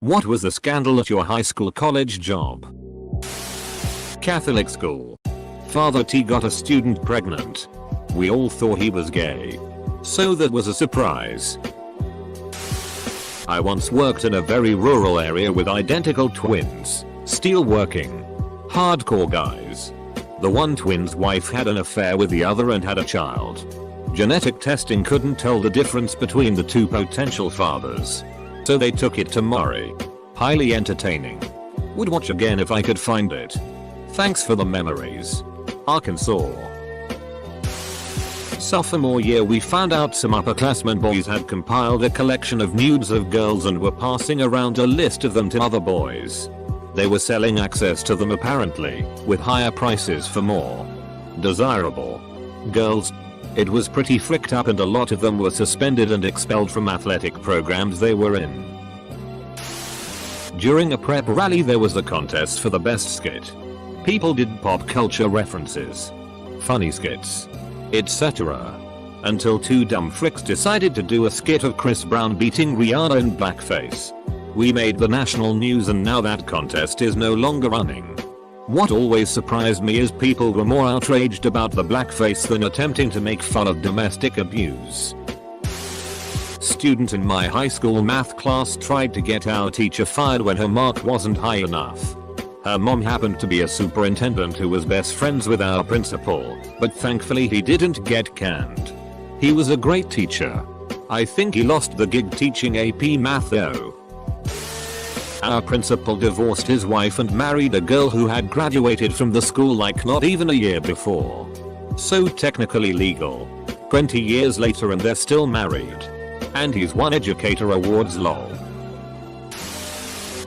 What was the scandal at your high school college job? Catholic school. Father T got a student pregnant. We all thought he was gay. So that was a surprise. I once worked in a very rural area with identical twins, steel-working, hardcore guys. The one twin's wife had an affair with the other and had a child. Genetic testing couldn't tell the difference between the two potential fathers. So they took it to Maury. Highly entertaining. Would watch again if I could find it. Thanks for the memories. Arkansas. Sophomore year we found out some upperclassmen boys had compiled a collection of nudes of girls and were passing around a list of them to other boys. They were selling access to them apparently, with higher prices for more desirable girls. It was pretty fricked up and a lot of them were suspended and expelled from athletic programs they were in. During a prep rally there was a contest for the best skit. People did pop culture references, funny skits, etc. Until two dumb fricks decided to do a skit of Chris Brown beating Rihanna in blackface. We made the national news and now that contest is no longer running. What always surprised me is people were more outraged about the blackface than attempting to make fun of domestic abuse. Student in my high school math class tried to get our teacher fired when her mark wasn't high enough. Her mom happened to be a superintendent who was best friends with our principal, but thankfully he didn't get canned. He was a great teacher. I think he lost the gig teaching AP math though. Our principal divorced his wife and married a girl who had graduated from the school like not even a year before. So technically legal. 20 years later and they're still married. And he's won educator awards lol.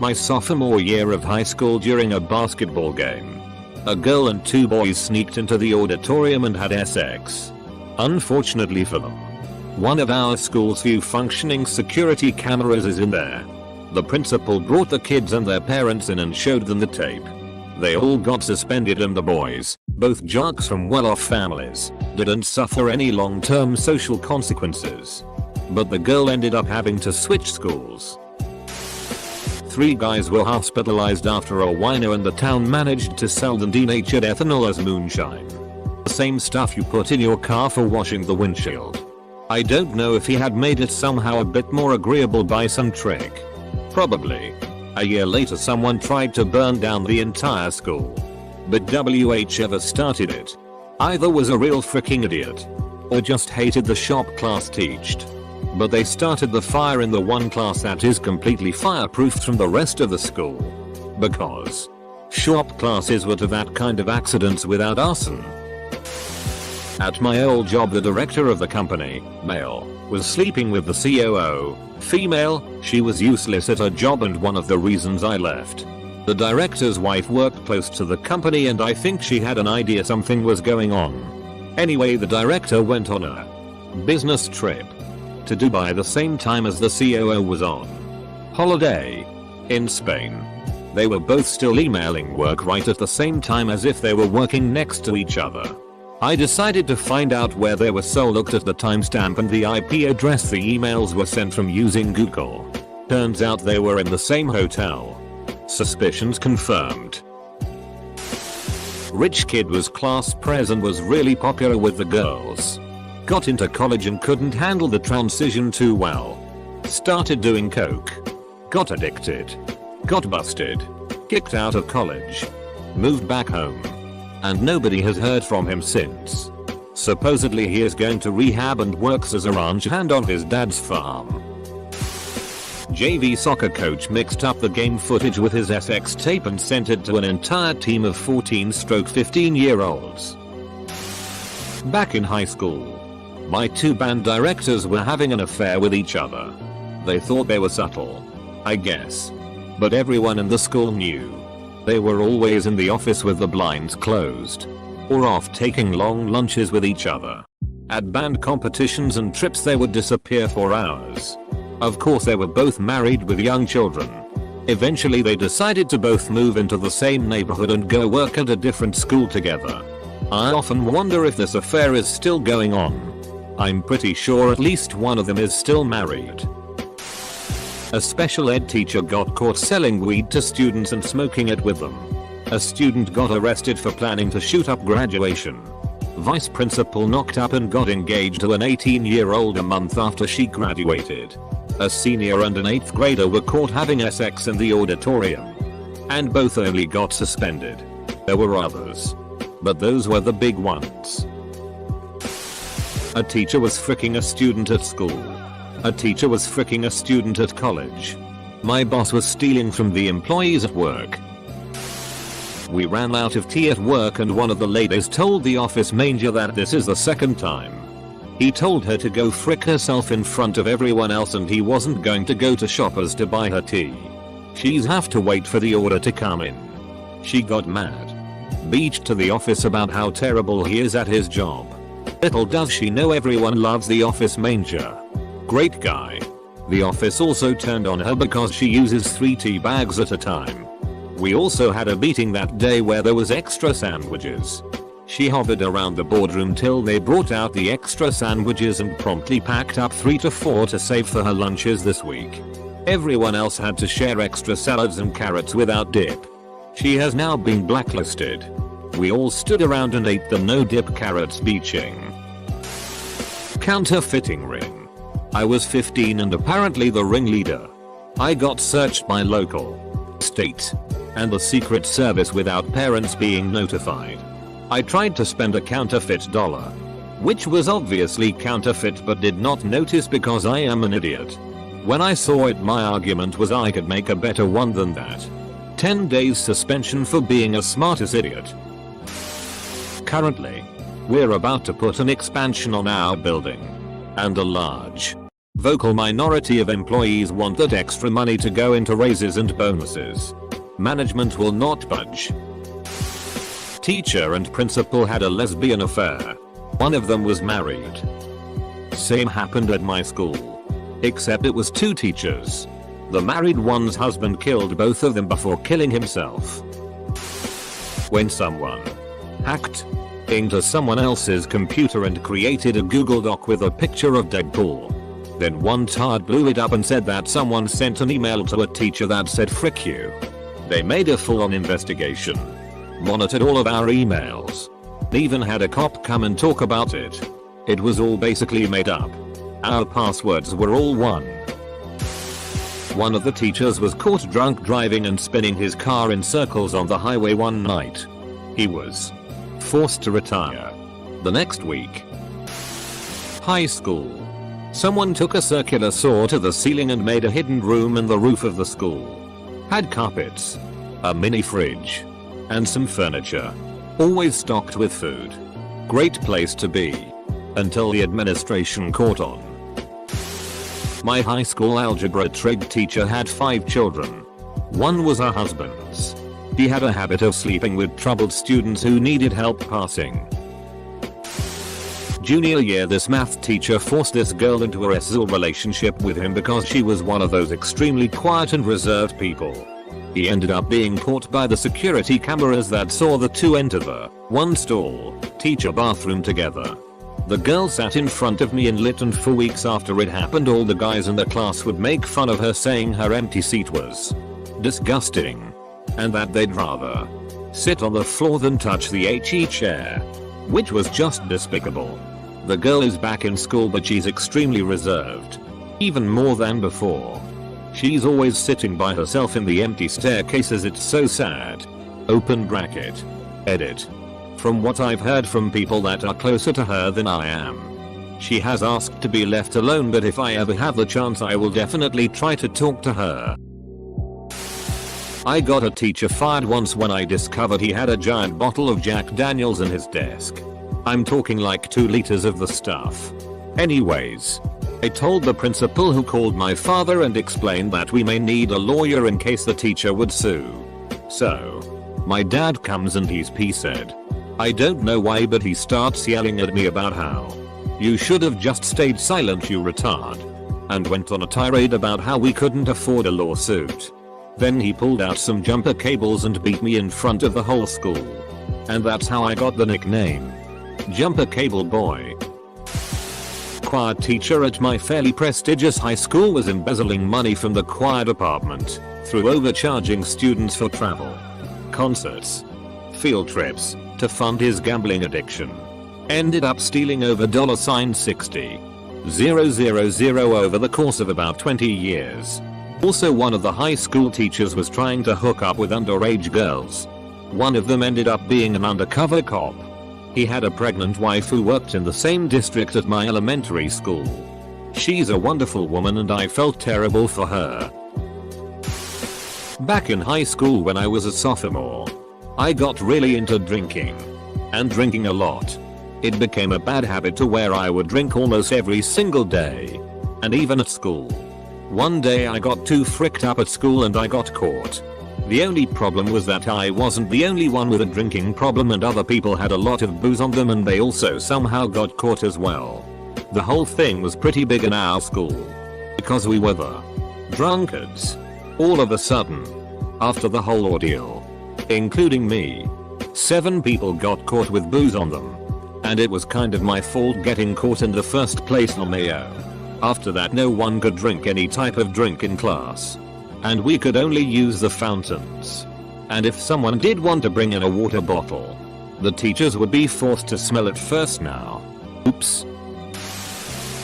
My sophomore year of high school during a basketball game. A girl and two boys sneaked into the auditorium and had sex. Unfortunately for them, one of our school's few functioning security cameras is in there. The principal brought the kids and their parents in and showed them the tape. They all got suspended and the boys, both jocks from well-off families, didn't suffer any long-term social consequences. But the girl ended up having to switch schools. 3 guys were hospitalized after a wino and the town managed to sell them denatured ethanol as moonshine. The same stuff you put in your car for washing the windshield. I don't know if he had made it somehow a bit more agreeable by some trick. Probably. A year later someone tried to burn down the entire school. But whoever started it either was a real freaking idiot or just hated the shop class taught. But they started the fire in the one class that is completely fireproofed from the rest of the school. Because shop classes were to that kind of accidents without arson. At my old job the director of the company, male, was sleeping with the COO, female. She was useless at her job and one of the reasons I left. The director's wife worked close to the company and I think she had an idea something was going on. Anyway, the director went on a business trip to Dubai the same time as the COO was on holiday in Spain. They were both still emailing work right at the same time as if they were working next to each other. I decided to find out where they were, so looked at the timestamp and the IP address the emails were sent from using Google. Turns out they were in the same hotel. Suspicions confirmed. Rich kid was class pres and was really popular with the girls. Got into college and couldn't handle the transition too well. Started doing coke. Got addicted. Got busted. Kicked out of college. Moved back home. And nobody has heard from him since. Supposedly he is going to rehab and works as a ranch hand on his dad's farm. JV soccer coach mixed up the game footage with his SX tape and sent it to an entire team of 14-15-year-olds. Back in high school, my 2 band directors were having an affair with each other. They thought they were subtle, I guess. But everyone in the school knew. They were always in the office with the blinds closed. Or off taking long lunches with each other. At band competitions and trips they would disappear for hours. Of course they were both married with young children. Eventually they decided to both move into the same neighborhood and go work at a different school together. I often wonder if this affair is still going on. I'm pretty sure at least one of them is still married. A special ed teacher got caught selling weed to students and smoking it with them. A student got arrested for planning to shoot up graduation. Vice principal knocked up and got engaged to an 18-year-old a month after she graduated. A senior and an 8th grader were caught having sex in the auditorium. And both only got suspended. There were others, but those were the big ones. A teacher was fricking a student at school. A teacher was fricking a student at college. My boss was stealing from the employees at work. We ran out of tea at work and one of the ladies told the office manager that this is the second time. He told her to go frick herself in front of everyone else and he wasn't going to go to Shoppers to buy her tea. She's have to wait for the order to come in. She got mad. Beached to the office about how terrible he is at his job. Little does she know everyone loves the office manager. Great guy. The office also turned on her because she uses 3 tea bags at a time. We also had a meeting that day where there was extra sandwiches. She hovered around the boardroom till they brought out the extra sandwiches and promptly packed up 3 to 4 to save for her lunches this week. Everyone else had to share extra salads and carrots without dip. She has now been blacklisted. We all stood around and ate the no dip carrots beaching. Counterfeiting ring. I was 15 and apparently the ringleader. I got searched by local, state, and the Secret Service without parents being notified. I tried to spend a counterfeit dollar, which was obviously counterfeit but did not notice because I am an idiot. When I saw it, my argument was I could make a better one than that. 10 days suspension for being a smartest idiot. Currently, we're about to put an expansion on our building. And a large, vocal minority of employees want that extra money to go into raises and bonuses. Management will not budge. Teacher and principal had a lesbian affair. One of them was married. Same happened at my school. Except it was 2 teachers. The married one's husband killed both of them before killing himself. When someone hacked into someone else's computer and created a Google Doc with a picture of Deadpool. Then one tard blew it up and said that someone sent an email to a teacher that said frick you. They made a full-on investigation. Monitored all of our emails. Even had a cop come and talk about it. It was all basically made up. Our passwords were all one. One of the teachers was caught drunk driving and spinning his car in circles on the highway one night. He was forced to retire. The next week. High school. Someone took a circular saw to the ceiling and made a hidden room in the roof of the school. Had carpets, a mini fridge, and some furniture. Always stocked with food. Great place to be. Until the administration caught on. My high school algebra trig teacher had 5 children. One was her husband's. He had a habit of sleeping with troubled students who needed help passing. Junior year, this math teacher forced this girl into a wrestle relationship with him because she was one of those extremely quiet and reserved people. He ended up being caught by the security cameras that saw the 2 enter the one stall teacher bathroom together. The girl sat in front of me and lit, and for weeks after it happened all the guys in the class would make fun of her, saying her empty seat was disgusting and that they'd rather sit on the floor than touch the HE chair, which was just despicable. The girl is back in school but she's extremely reserved. Even more than before. She's always sitting by herself in the empty staircases. It's so sad. Open bracket. Edit. From what I've heard from people that are closer to her than I am, she has asked to be left alone, but if I ever have the chance I will definitely try to talk to her. I got a teacher fired once when I discovered he had a giant bottle of Jack Daniels in his desk. I'm talking like 2 liters of the stuff. Anyways, I told the principal, who called my father and explained that we may need a lawyer in case the teacher would sue. So, my dad comes and he said, I don't know why, but he starts yelling at me about how you should have just stayed silent, you retard, and went on a tirade about how we couldn't afford a lawsuit. Then he pulled out some jumper cables and beat me in front of the whole school. And that's how I got the nickname Jumper Cable Boy. choir teacher at my fairly prestigious high school was embezzling money from the choir department through overcharging students for travel, concerts, field trips to fund his gambling addiction. Ended up stealing over $60,000 over the course of about 20 years. Also, one of the high school teachers was trying to hook up with underage girls. One of them ended up being an undercover cop. He had a pregnant wife who worked in the same district at my elementary school. She's a wonderful woman and I felt terrible for her. Back in high school when I was a sophomore, I got really into drinking. And drinking a lot. It became a bad habit to where I would drink almost every single day. And even at school. One day I got too fricked up at school and I got caught. The only problem was that I wasn't the only one with a drinking problem and other people had a lot of booze on them and they also somehow got caught as well. The whole thing was pretty big in our school. Because we were the drunkards. All of a sudden, after the whole ordeal, including me, 7 people got caught with booze on them. And it was kind of my fault getting caught in the first place on mayo. After that no one could drink any type of drink in class. And we could only use the fountains. And if someone did want to bring in a water bottle, the teachers would be forced to smell it first now. Oops.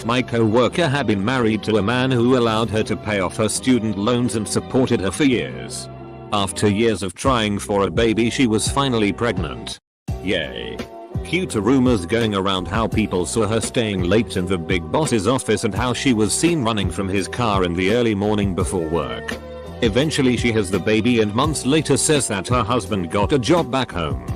My co-worker had been married to a man who allowed her to pay off her student loans and supported her for years. After years of trying for a baby, she was finally pregnant. Yay. Cue to rumors going around how people saw her staying late in the big boss's office and how she was seen running from his car in the early morning before work. Eventually she has the baby and months later says that her husband got a job back home.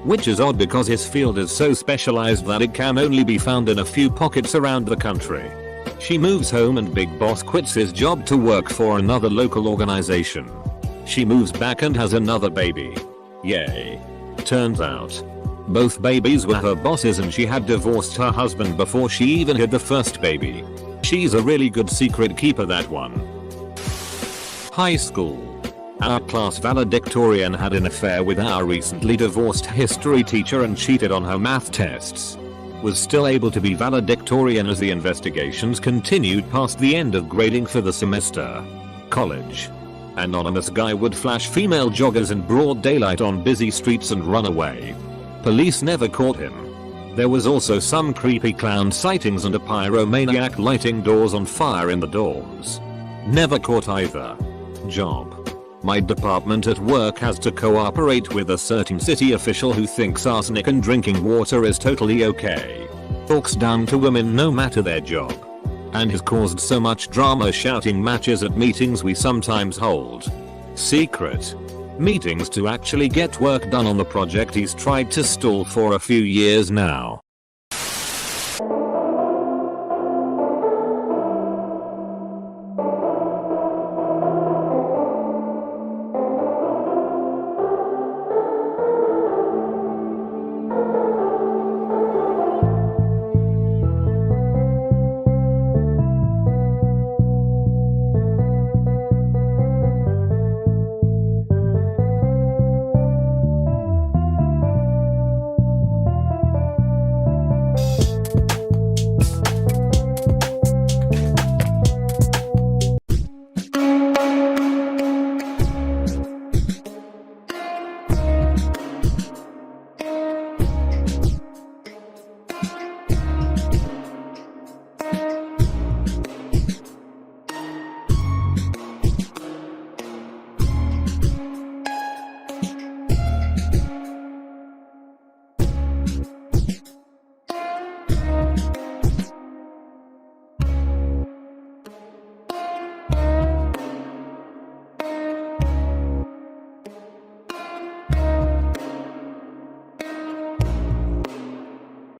Which is odd because his field is so specialized that it can only be found in a few pockets around the country. She moves home and Big Boss quits his job to work for another local organization. She moves back and has another baby. Yay. Turns out, both babies were her boss's and she had divorced her husband before she even had the first baby. She's a really good secret keeper, that one. High school. Our class valedictorian had an affair with our recently divorced history teacher and cheated on her math tests. Was still able to be valedictorian as the investigations continued past the end of grading for the semester. College. Anonymous guy would flash female joggers in broad daylight on busy streets and run away. Police never caught him. There was also some creepy clown sightings and a pyromaniac lighting doors on fire in the dorms. Never caught either. Job. My department at work has to cooperate with a certain city official who thinks arsenic and drinking water is totally okay. Talks down to women no matter their job. And has caused so much drama shouting matches at meetings we sometimes hold. Secret meetings to actually get work done on the project he's tried to stall for a few years now.